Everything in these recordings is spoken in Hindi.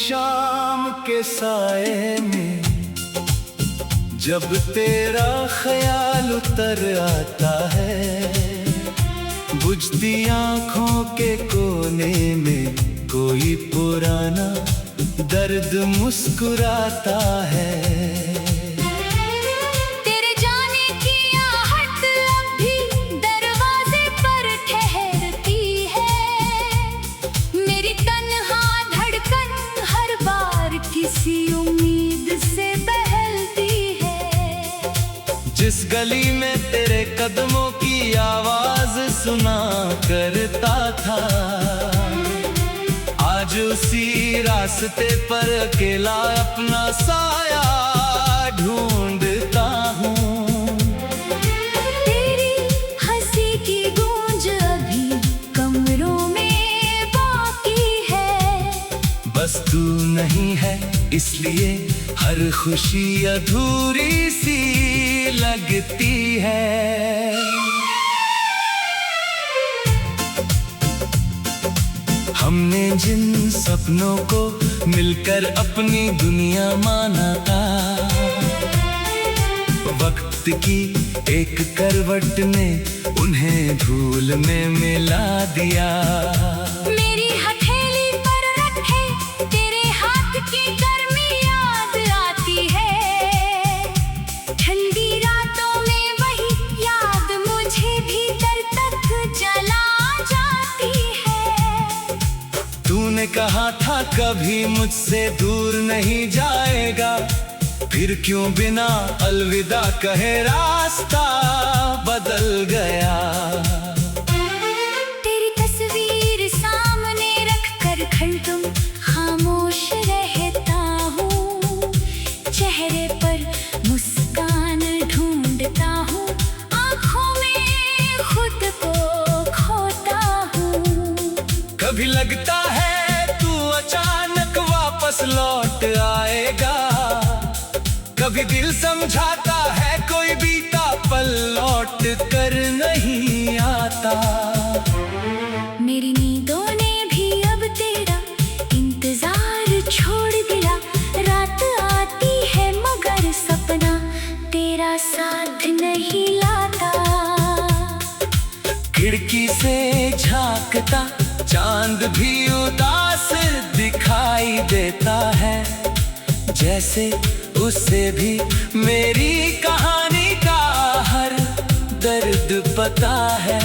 शाम के साए में जब तेरा ख्याल उतर आता है, बुझती आँखों के कोने में कोई पुराना दर्द मुस्कुराता है। तेरे जाने की आहट अब भी दरवाजे पर ठहरती है। मेरी तन्हा धड़कन हर बार किसी उम्मीद से बहलती है। जिस गली में तेरे कदमों की आवाज सुना करता था, आज उसी रास्ते पर अकेला अपना साया ढूंढता हूँ। तेरी हंसी की गूंज अभी कमरों में बाकी है। बस तू नहीं है इसलिए हर खुशी अधूरी सी लगती है। हमने जिन सपनों को मिलकर अपनी दुनिया माना था, वक्त की एक करवट ने उन्हें धूल में मिला दिया। मेरी हथेली पर रखे तेरे हाथ की गर्मी याद आती है। ठंडी रातों में वही याद मुझे भीतर तक जला जाती है। तूने कहा था कभी मुझसे दूर नहीं जाएगा, फिर क्यों बिना अलविदा कहे रास्ता बदल गया। तेरी तस्वीर सामने रख कर घंटों खामोश रहता हूँ। चेहरे पर मुस्कान ढूंढता हूँ, आँखों में खुद को खोता हूँ। कभी लगता है तू अचानक वापस लौट आएगा, कभी दिल समझाता है कोई बीता पल लौट कर नहीं आता। मेरी नींदों ने भी अब तेरा इंतजार छोड़ दिया। रात आती है मगर सपना तेरा साथ नहीं लाता। खिड़की से झांकता चांद भी उदास दिखाई देता है, जैसे उसे भी मेरी कहानी का हर दर्द पता है।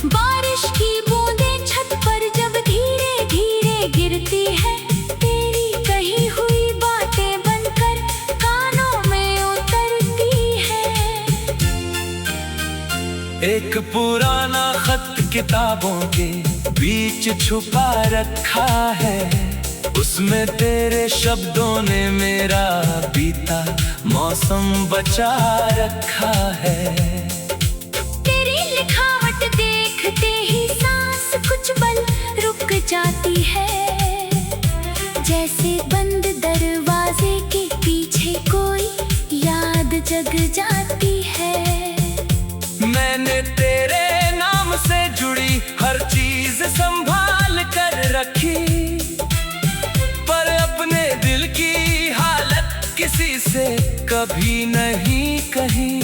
बारिश की बूंदें छत पर जब धीरे धीरे गिरती है, तेरी कही हुई बातें बनकर कानों में उतरती है। एक पुराना खत किताबों के बीच छुपा रखा है, उसमें तेरे शब्दों ने मेरा बीता मौसम बचा रखा है। तेरी लिखावट देखते ही सांस कुछ पल रुक जाती है। जैसे बंद दरवाजे के पीछे कोई याद जग जाती है। मैंने तेरे नाम से जुड़ी हर चीज संभाल कर रखी, दिल की हालत किसी से कभी नहीं कही।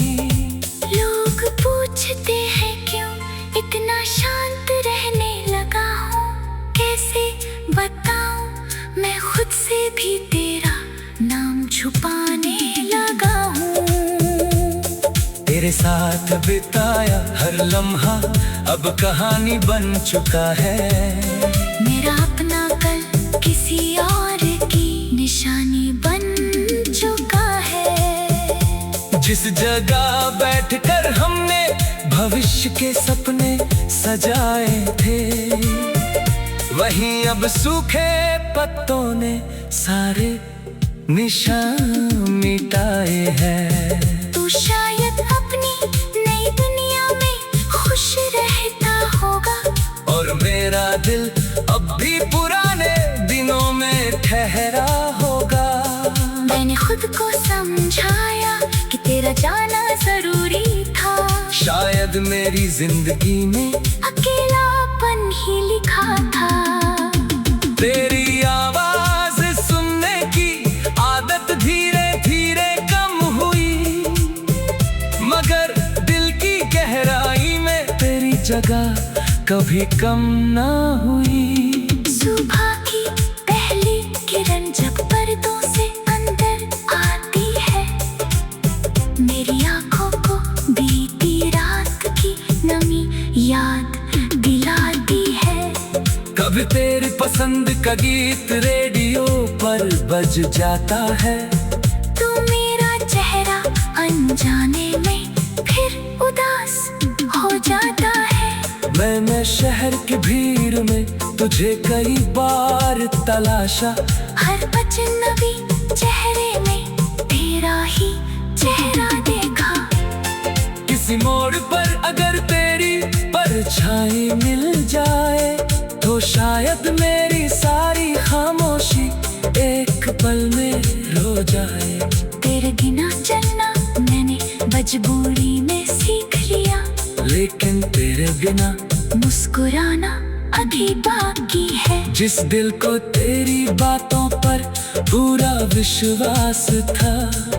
लोग पूछते हैं क्यों इतना शांत रहने लगा हूँ, कैसे बताऊं मैं खुद से भी तेरा नाम छुपाने लगा हूँ। तेरे साथ बिताया हर लम्हा अब कहानी बन चुका है। मेरा अपना कल किसी और की निशानी बन चुका है। जिस जगह बैठकर हमने भविष्य के सपने सजाए थे, वहीं अब सूखे पत्तों ने सारे निशान मिटाए हैं। तू शायद अपनी नई दुनिया में खुश रहता होगा, और मेरा दिल अब भी पुराने दिनों में ठहरा होगा। मैंने खुद को समझाया कि तेरा जाना जरूरी था। शायद मेरी जिंदगी में अकेलापन ही लिखा था। तेरी जगह कभी कम ना हुई। सुबह की पहली किरण जब पर्दों से अंदर आती है, मेरी आंखों को बीती रात की नमी याद दिलाती है। कभी तेरी पसंद का गीत रेडियो पर बज जाता है, तो मेरा चेहरा अनजाने में फिर उदास हो जाता है। मैंने शहर की भीड़ में तुझे कई बार तलाशा, हर अजनबी चेहरे में तेरा ही चेहरा देखा। किसी मोड़ पर अगर तेरी परछाई मिल जाए, तो शायद मेरी सारी खामोशी एक पल में रो जाए। तेरे बिना चलना मैंने मजबूरी में सीख लिया, लेकिन तेरे बिना मुस्कुराना अभी बाकी है। जिस दिल को तेरी बातों पर पूरा विश्वास था,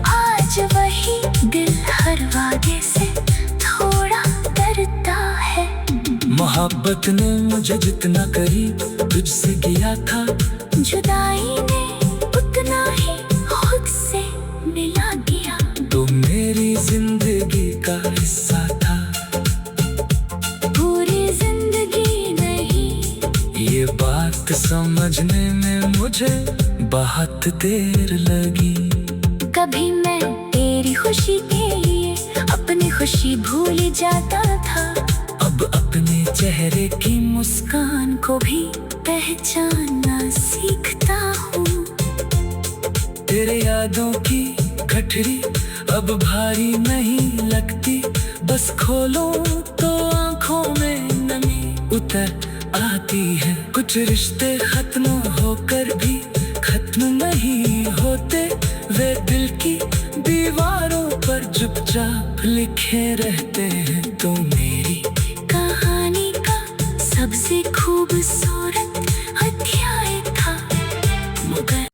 आज वही दिल हर वादे से थोड़ा डरता है। मोहब्बत ने मुझे जितना करीब तुझसे किया था, जुदाई ने उतना ही खुद से मिला दिया। तो मेरी जिंदगी का हिस्सा था, पूरी जिंदगी नहीं। ये बात समझने में मुझे बहुत देर लगी। कभी मैं तेरी खुशी के लिए अपनी खुशी भूल जाता था, अब अपने चेहरे की मुस्कान को भी पहचानना सीखता हूँ। तेरे यादों की गठरी अब भारी नहीं लगती, बस खोलो तो आंखों में नमी उतर आती है। कुछ रिश्ते खत्म होकर भी खत्म नहीं होते, वे दिल की दीवारों पर चुपचाप लिखे रहते हैं। तो मेरी कहानी का सबसे खूबसूरत अध्याय था, मगर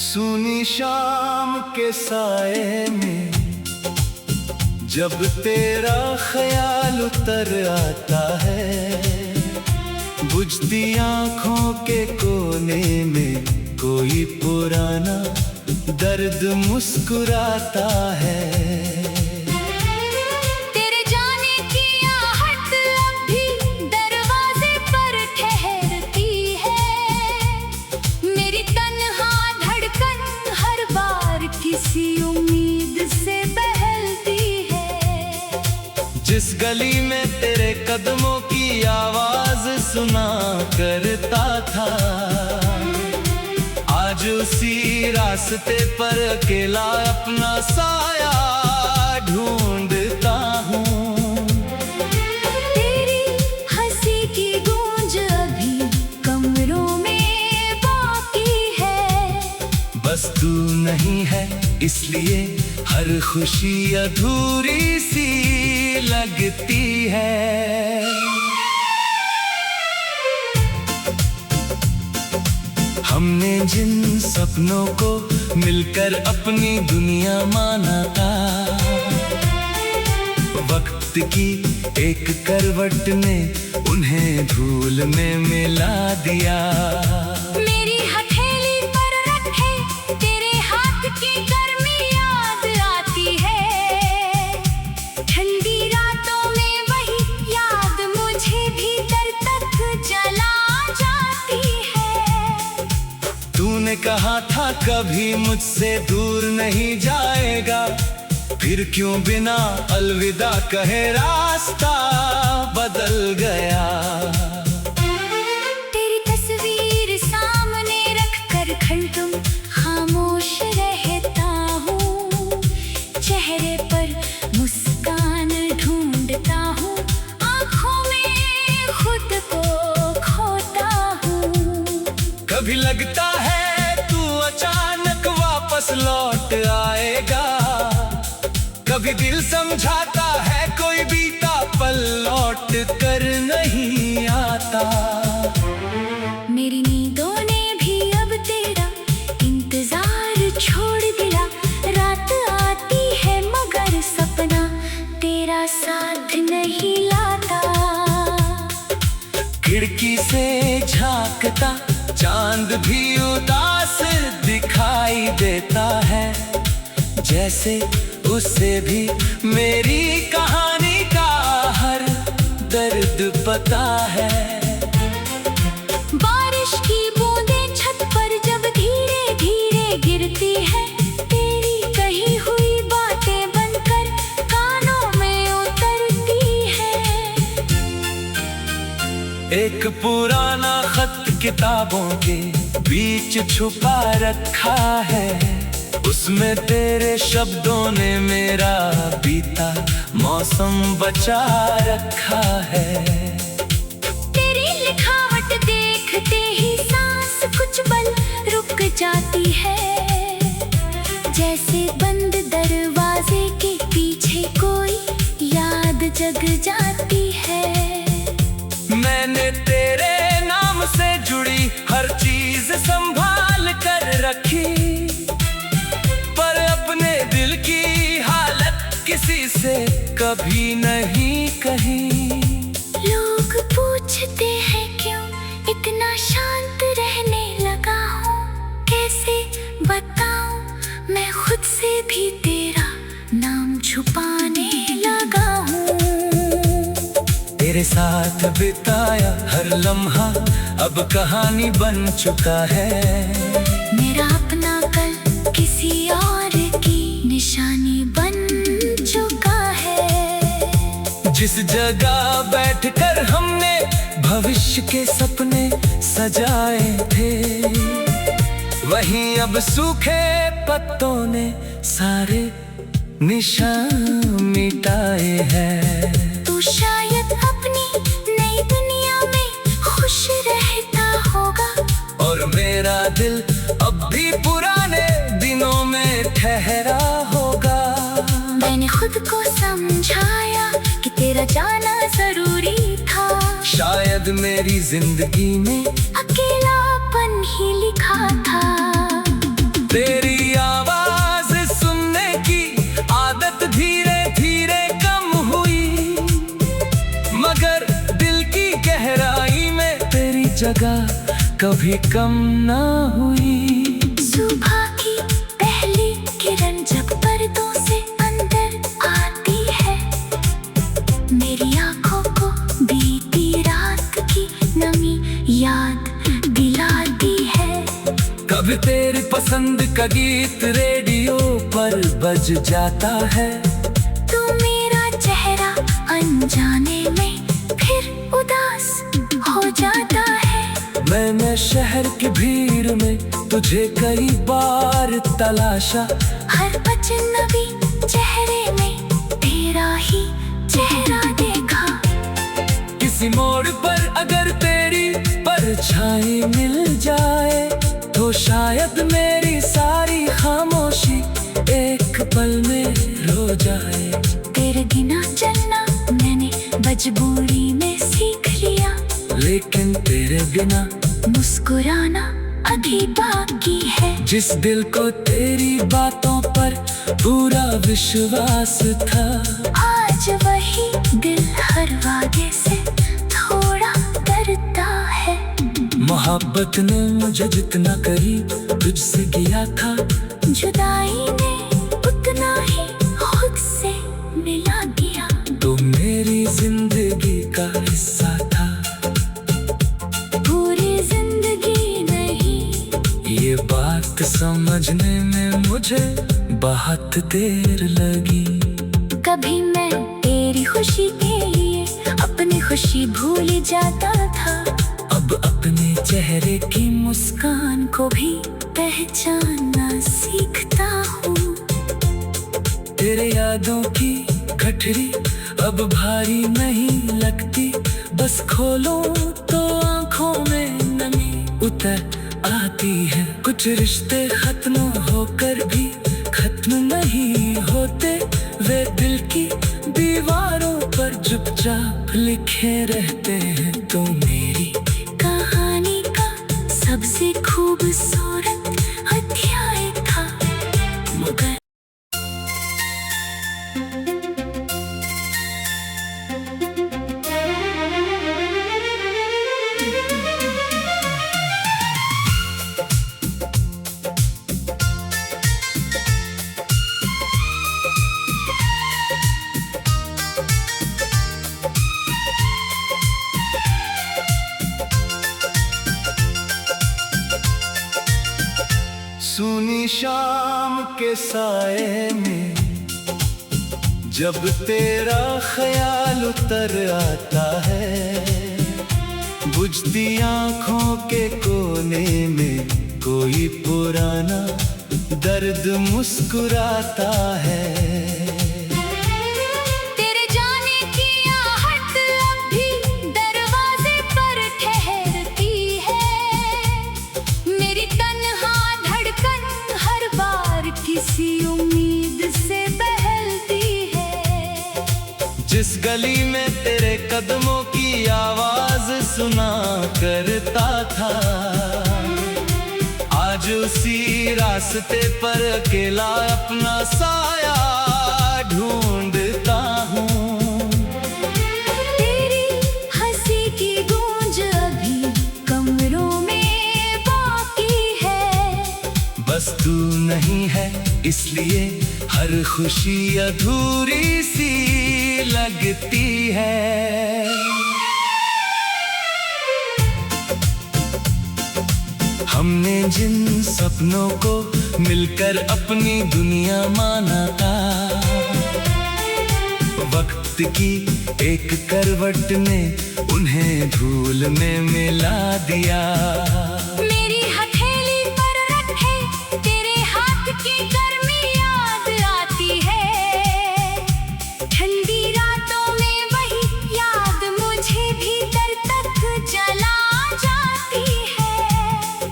सुनी शाम के साए में जब तेरा ख्याल उतर आता है, बुझती आंखों के कोने में कोई पुराना दर्द मुस्कुराता है। तेरे जाने की आहट अब भी दरवाजे पर ठहरती है। मेरी तन्हा धड़कन हर बार किसी उम्मीद से बहलती है। जिस गली में तेरे कदमों की आवाज सुना करता था, आज उसी रास्ते पर अकेला अपना साया ढूंढता हूँ। तेरी हंसी की गूंज अभी कमरों में बाकी है। बस तू नहीं है इसलिए हर खुशी अधूरी सी लगती है। हमने जिन सपनों को मिलकर अपनी दुनिया माना था, वक्त की एक करवट ने उन्हें धूल में मिला दिया। मेरी हथेली पर रखे तेरे हाथ की गर्मी याद आती है। ठंडी रातों में वही याद मुझे भीतर तक जला जाती है। तूने कहा था कभी मुझसे दूर नहीं जाएगा, फिर क्यों बिना अलविदा कहे रास्ता बदल गया। तेरी तस्वीर सामने रख कर हरदम खामोश रहता हूँ। चेहरे पर मुस्कान ढूंढता हूँ, आँखों में खुद को खोता हूँ। कभी लगता है तू अचानक वापस लौट आएगा, कभी दिल समझाता है कोई बीता पल लौट कर नहीं आता। मेरी नींदों ने भी अब तेरा इंतजार छोड़ दिया, रात आती है मगर सपना तेरा साथ नहीं लाता। खिड़की से झांकता चांद भी उदास दिखाई देता है, जैसे उसे भी मेरी कहानी का हर दर्द पता है। बारिश की बूंदें छत पर जब धीरे धीरे गिरती है, तेरी कही हुई बातें बनकर कानों में उतरती है। एक पुराना खत किताबों के बीच छुपा रखा है, उसमें तेरे शब्दों ने मेरा बीता मौसम बचा रखा है। तेरी लिखावट देखते ही सांस कुछ पल रुक जाती है, जैसे बंद दरवाजे के पीछे कोई याद जग जाती है। मैंने तेरे नाम से जुड़ी हर चीज संभाल कर रखी, पर अपने दिल की हालत किसी से कभी नहीं कही। लोग पूछते हैं क्यों इतना शांत रहने लगा हूँ, कैसे बताऊं मैं खुद से भी तेरा नाम छुपाने लगा हूँ। तेरे साथ बिताया हर लम्हा अब कहानी बन चुका है, मेरा अपना कल किसी और की निशानी बन चुका है। जिस जगह बैठकर हमने भविष्य के सपने सजाए थे, वहीं अब सूखे पत्तों ने सारे निशान मिटाए हैं। तू शायद अपनी नई दुनिया में खुश रहता होगा, और मेरा दिल अब भी पुराने दिनों में ठहरा होगा। मैंने खुद को समझाया कि तेरा जाना जरूरी था, शायद मेरी जिंदगी में अकेलापन ही लिखा था। तेरी आवाज सुनने की आदत धीरे धीरे कम हुई, मगर दिल की गहराई में तेरी जगह कभी कम ना हुई। सुबह की पहली किरण जब पर्दों से अंदर आती है, मेरी आंखों को बीती रात की नमी याद दिलाती है। कभी तेरी पसंद का गीत रेडियो पर बज जाता है, तू मेरा चेहरा अनजाने में फिर उदास हो जाता है। मैंने शहर की भीड़ में तुझे कई बार तलाशा, हर अजनबी चेहरे में तेरा ही चेहरा देखा। किसी मोड़ पर अगर तेरी परछाई मिल जाए, तो शायद मेरी सारी खामोशी एक पल में रो जाए। तेरे बिना चलना मैंने मजबूरी में सीख लिया, लेकिन तेरे बिना मुस्कुराना अभी बाकी है। जिस दिल को तेरी बातों पर पूरा विश्वास था, आज वही दिल हर वादे से थोड़ा डरता है। मोहब्बत ने मुझे जितना करीब तुझसे किया था, जुदाई ने उतना ही खुद से मिला दिया। तो मेरी जिंदगी का हिस्सा था, पूरी जिंदगी नहीं। ये बात समझने में मुझे बहुत देर लगी। कभी मैं तेरी खुशी के लिए अपनी खुशी भूल जाता था, अब अपने चेहरे की मुस्कान को भी पहचानना सीखता हूँ। तेरे यादों की गठरी अब भारी नहीं लगती, बस खोलो तो आंखों में नमी उतर आती है। कुछ रिश्ते खत्म होकर भी खत्म नहीं होते, वे दिल की दीवारों पर चुपचाप लिखे रहते हैं। तो मेरी कहानी का सबसे खूबसूरत अध्याय था मगर सुनी शाम के साए में जब तेरा ख्याल उतर आता है, बुझती आंखों के कोने में कोई पुराना दर्द मुस्कुराता है। तेरे जाने की आहट अब भी दरवाजे पर ठहरती है। मेरी तन्हा धड़कन हर बार किसी उम्मीद से बहलती है। जिस गली में तेरे कदमों की आवाज सुना करता था, आज उसी रास्ते पर अकेला अपना साया ढूंढता हूँ। तेरी हंसी की गूंज अभी कमरों में बाकी है। बस तू नहीं है इसलिए हर खुशी अधूरी सी लगती है। हमने जिन सपनों को मिलकर अपनी दुनिया माना था, वक्त की एक करवट ने उन्हें धूल में मिला दिया। मेरी हथेली पर रखे तेरे हाथ की गर्मी याद आती है। ठंडी रातों में वही याद मुझे भीतर तक जला जाती है।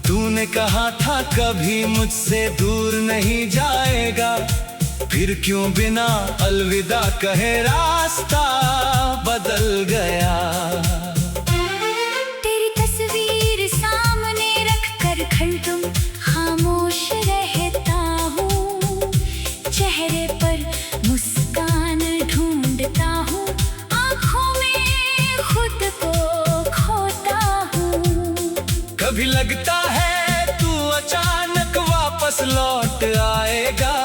तूने कहा था कभी मुझसे दूर नहीं जाएगा, फिर क्यों बिना अलविदा कहे रास्ता बदल गया। तेरी तस्वीर सामने रख कर हरदम खामोश रहता हूँ। चेहरे पर मुस्कान ढूंढता हूँ, आँखों में खुद को खोता हूँ। कभी लगता है तू अचानक वापस लौट आएगा,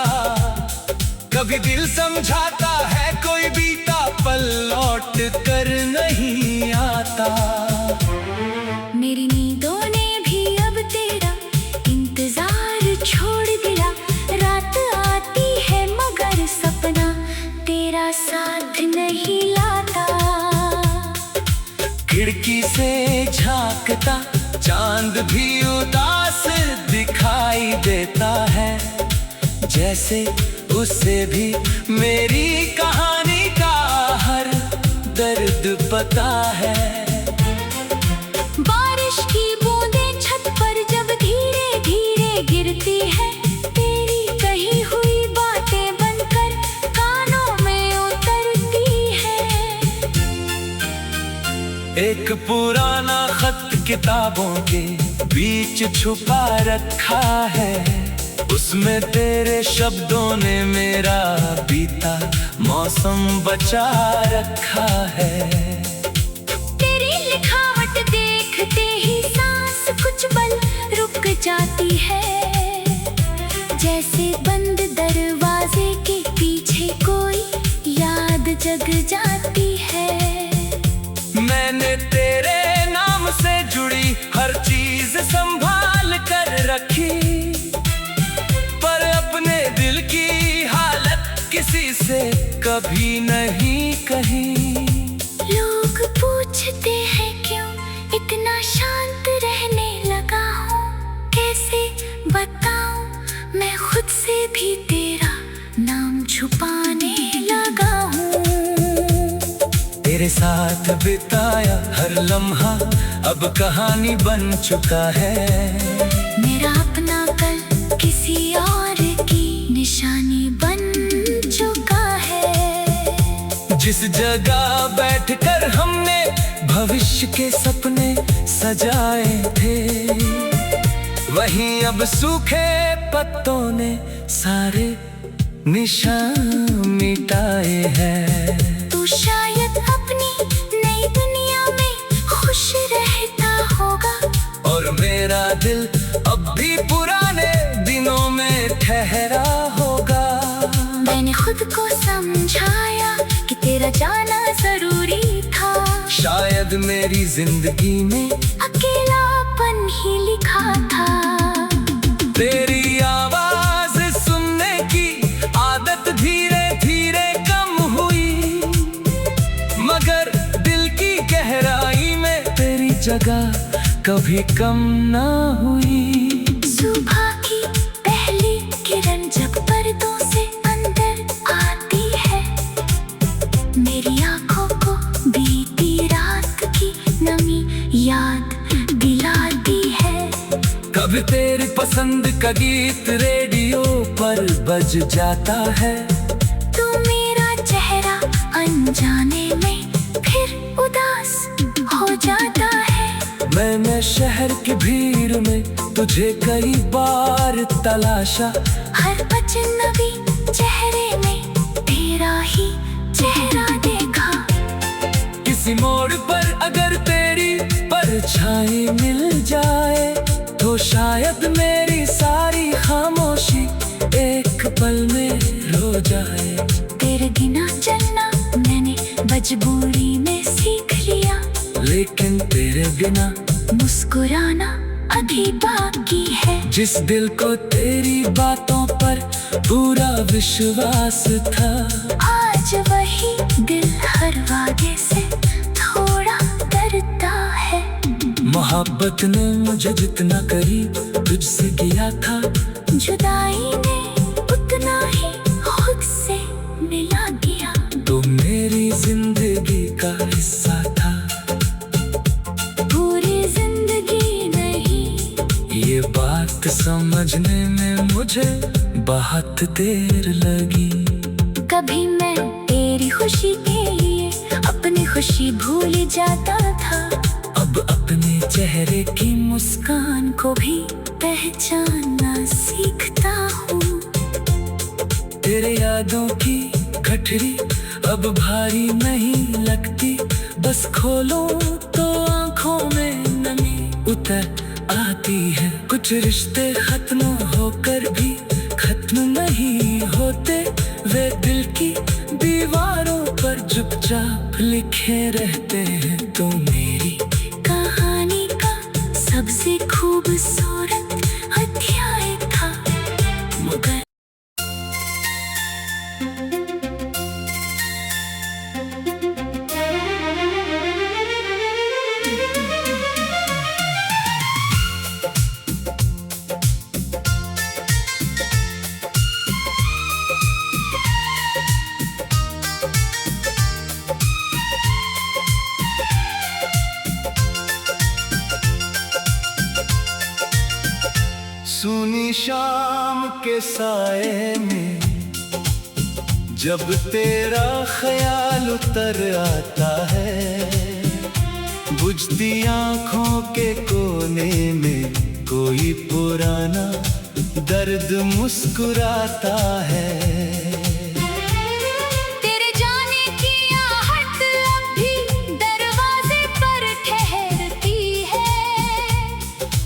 कभी दिल समझाता है कोई बीता पल लौट कर नहीं आता। मेरी नींदों ने भी अब तेरा इंतजार छोड़ दिया। रात आती है मगर सपना तेरा साथ नहीं लाता। खिड़की से झांकता चांद भी उदास दिखाई देता है, जैसे उसे भी मेरी कहानी का हर दर्द पता है। बारिश की बूंदें छत पर जब धीरे धीरे गिरती है, तेरी कही हुई बातें बनकर कानों में उतरती है। एक पुराना खत किताबों के बीच छुपा रखा है, उसमें तेरे शब्दों ने मेरा बीता मौसम बचा रखा है। तेरी लिखावट देखते ही सांस कुछ पल रुक जाती है, जैसे बंद दरवाजे के पीछे कोई याद जग जाती है। मैंने तेरे नाम से जुड़ी हर चीज संभाल कर रखी, पर अपने दिल की हालत किसी से कभी नहीं कही। लोग पूछते हैं क्यों इतना शांत रहने लगा हूँ, कैसे बताऊं मैं खुद से भी तेरा नाम छुपाने लगा हूँ। तेरे तेरे साथ बिताया हर लम्हा अब कहानी बन चुका है। मेरा अपना कल किसी और की निशानी बन चुका है। जिस जगह बैठकर हमने भविष्य के सपने सजाए थे, वहीं अब सूखे पत्तों ने सारे निशान मिटाए हैं। तू शायद अपनी नई दुनिया में खुश रहता होगा, और मेरा दिल अब भी पुराने दिनों में ठहरा होगा। मैंने खुद को समझाया कि तेरा जाना जरूरी था। शायद मेरी जिंदगी में अकेलापन ही लिखा था। तेरी आवाज सुनने की आदत धीरे धीरे कम हुई, मगर दिल की गहराई में तेरी जगह कभी कम ना हुई। सुबह की पहली किरण जब पर्दों से अंदर आती है, मेरी आंखों को बीती रात की नमी याद दिलाती है। कभी तेरी पसंद का गीत रेडियो पर बज जाता है, तो मेरा चेहरा अनजाने में फिर उदास हो जाता है। मैंने शहर की भीड़ में तुझे कई बार तलाशा, हर अजनबी चेहरे में तेरा ही चेहरा देखा। किसी मोड़ पर अगर तेरी परछाई मिल जाए, तो शायद मेरी सारी खामोशी एक पल में रो जाए। तेरे बिना चलना मैंने मजबूरी में सीख लिया, लेकिन तेरे बिना मुस्कुराना अभी बाकी है। जिस दिल को तेरी बातों पर पूरा विश्वास था, आज वही दिल हर वादे से थोड़ा डरता है। मोहब्बत ने मुझे जितना करीब तुझसे किया था, जुदाई ने उतना ही खुद से मिला दिया। तो मेरी जिंदगी का हिस्सा था, पूरी जिंदगी नहीं। ये बात समझने में मुझे बहुत देर लगी। कभी मैं तेरी खुशी के लिए अपनी खुशी भूल जाता था, अब अपने चेहरे की मुस्कान को भी पहचानना सीखता हूँ। तेरे यादों की गठरी अब भारी नहीं लगती, बस खोलो तो आंखों में नमी उतर आती है। कुछ रिश्ते खत्म होकर भी खत्म नहीं होते, वे दिल की दीवारों पर चुपचाप लिखे रहते हैं। तो मेरी कहानी का सबसे खूबसूरत अध्याय था, मगर सुनी शाम के साए में जब तेरा ख्याल उतर आता है, बुझती आंखों के कोने में कोई पुराना दर्द मुस्कुराता है। तेरे जाने की आहट अब भी दरवाजे पर ठहरती है।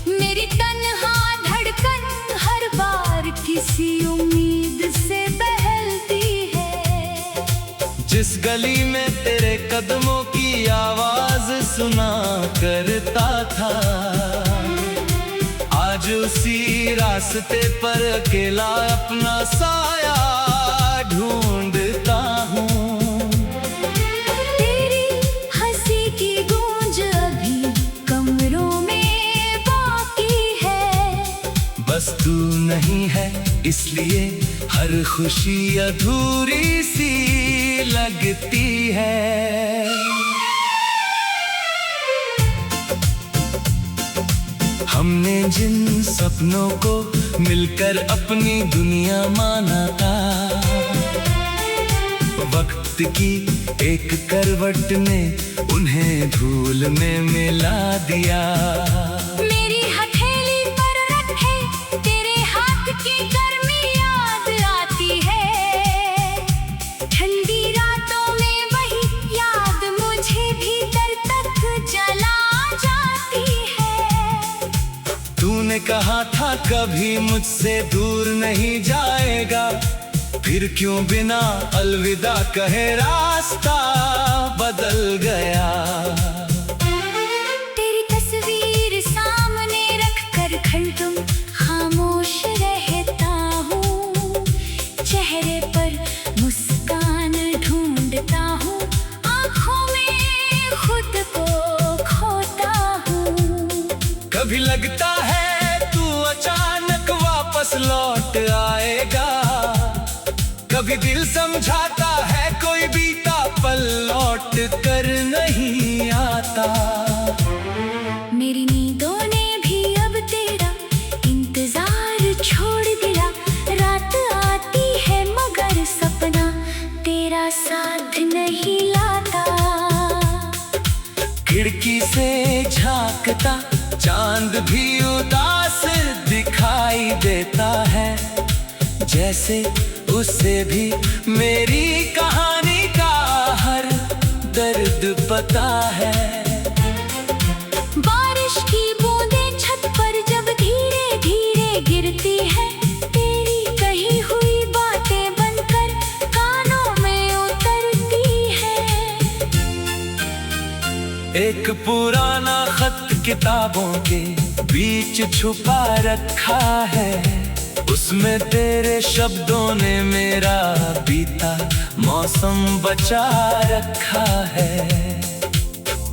मेरी तन्हा धड़कन हर बार किसी उम्मीद से बहलती है। जिस गली में तेरे कदमों की आवाज सुना करता था, आज उसी रास्ते पर अकेला अपना साया ढूंढता हूँ। तेरी हंसी की गूंज अभी कमरों में बाकी है। बस तू नहीं है इसलिए हर खुशी अधूरी सी लगती है। हमने जिन सपनों को मिलकर अपनी दुनिया माना था, वक्त की एक करवट ने उन्हें धूल में मिला दिया। मेरी हथेली पर रखे तेरे हाथ की गर्मी याद आती है। ठंडी रातों में वही याद मुझे भीतर तक जला जाती है। तूने कहा था कभी मुझसे दूर नहीं जाएगा, फिर क्यों बिना अलविदा कहे रास्ता बदल गया। तेरी तस्वीर सामने रखकर घंटों खामोश रहता हूँ। चेहरे पर मुस्कान ढूंढता हूँ, आँखों में खुद को खोता हूँ। कभी लगता है तू अचानक वापस लौट आएगा, कभी दिल समझाता है कोई बीता पल लौट कर नहीं आता। मेरी नींदों ने भी अब तेरा इंतजार छोड़ दिया। रात आती है मगर सपना तेरा साथ नहीं लाता। खिड़की से झांकता चांद भी उदास दिखाई देता है, जैसे उसे भी मेरी कहानी का हर दर्द पता है। बारिश की बूंदें छत पर जब धीरे धीरे गिरती है, तेरी कही हुई बातें बनकर कानों में उतरती है। एक पुराना खत किताबों के बीच छुपा रखा है, उसमें तेरे शब्दों ने मेरा बीता मौसम बचा रखा है।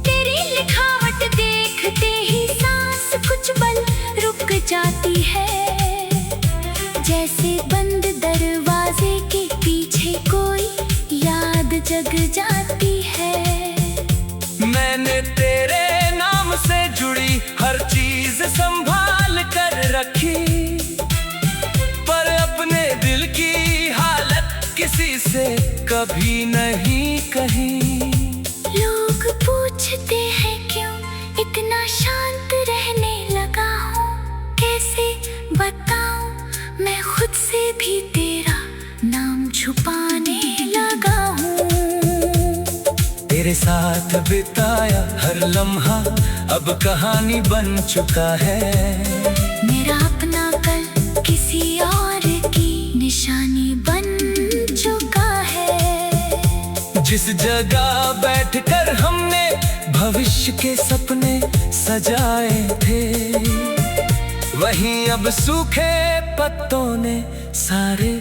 तेरी लिखावट देखते ही सांस कुछ पल रुक जाती है, जैसे बंद दरवाजे के पीछे कोई याद जग जाती है। मैंने तेरे नाम से जुड़ी हर चीज संभाल कर रखी, दिल की हालत किसी से कभी नहीं कही। लोग पूछते हैं क्यों इतना शांत रहने लगा हूँ, कैसे बताऊं मैं खुद से भी तेरा नाम छुपाने लगा हूँ। तेरे साथ बिताया हर लम्हा अब कहानी बन चुका है। मेरा अपना कल किसी और की निशानी बन चुका है। जिस जगह बैठकर हमने भविष्य के सपने सजाए थे, वहीं अब सूखे पत्तों ने सारे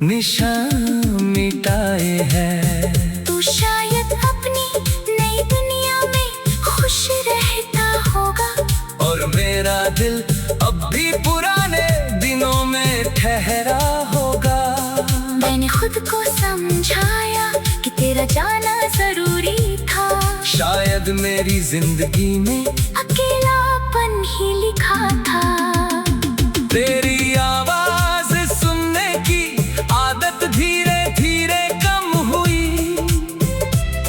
निशान मिटाए हैं। तू शायद अपनी नई दुनिया में खुश रहता होगा, और मेरा दिल अब भी पुराने दिनों में ठहरा होगा। मैंने खुद को समझाया कि तेरा जाना जरूरी था। शायद मेरी जिंदगी में अकेलापन ही लिखा था। तेरी आवाज सुनने की आदत धीरे धीरे कम हुई,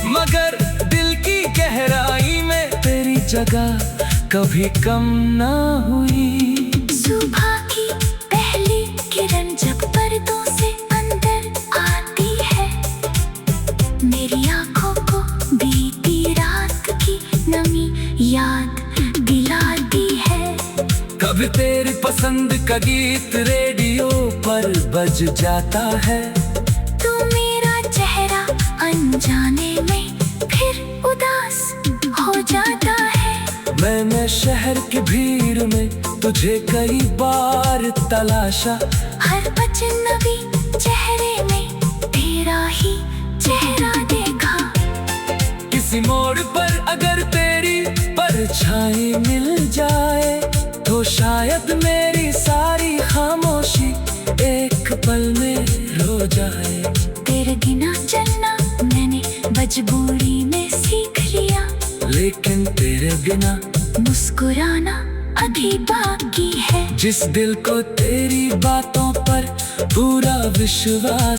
मगर दिल की गहराई में तेरी जगह कभी कम ना हुई। सुबह की पहली किरण जब पर्दों से अंदर आती है, मेरी आंखों को बीती रात की नमी याद दिलाती है। कभी तेरी पसंद का गीत रेडियो पर बज जाता है, तू मेरा चेहरा अनजाने में फिर उदास हो जाता है। मैंने शहर की भीड़ में तुझे कई बार तलाशा, हर अजनबी चेहरे में तेरा ही चेहरा देखा। किसी मोड़ पर अगर तेरी परछाई मिल जाए, तो शायद मेरी सारी खामोशी एक पल में रो जाए। तेरे बिना चलना मैंने मजबूरी में सीख लिया, लेकिन तेरे बिना मुस्कुराना अभी बाकी है। जिस दिल को तेरी बातों पर पूरा विश्वास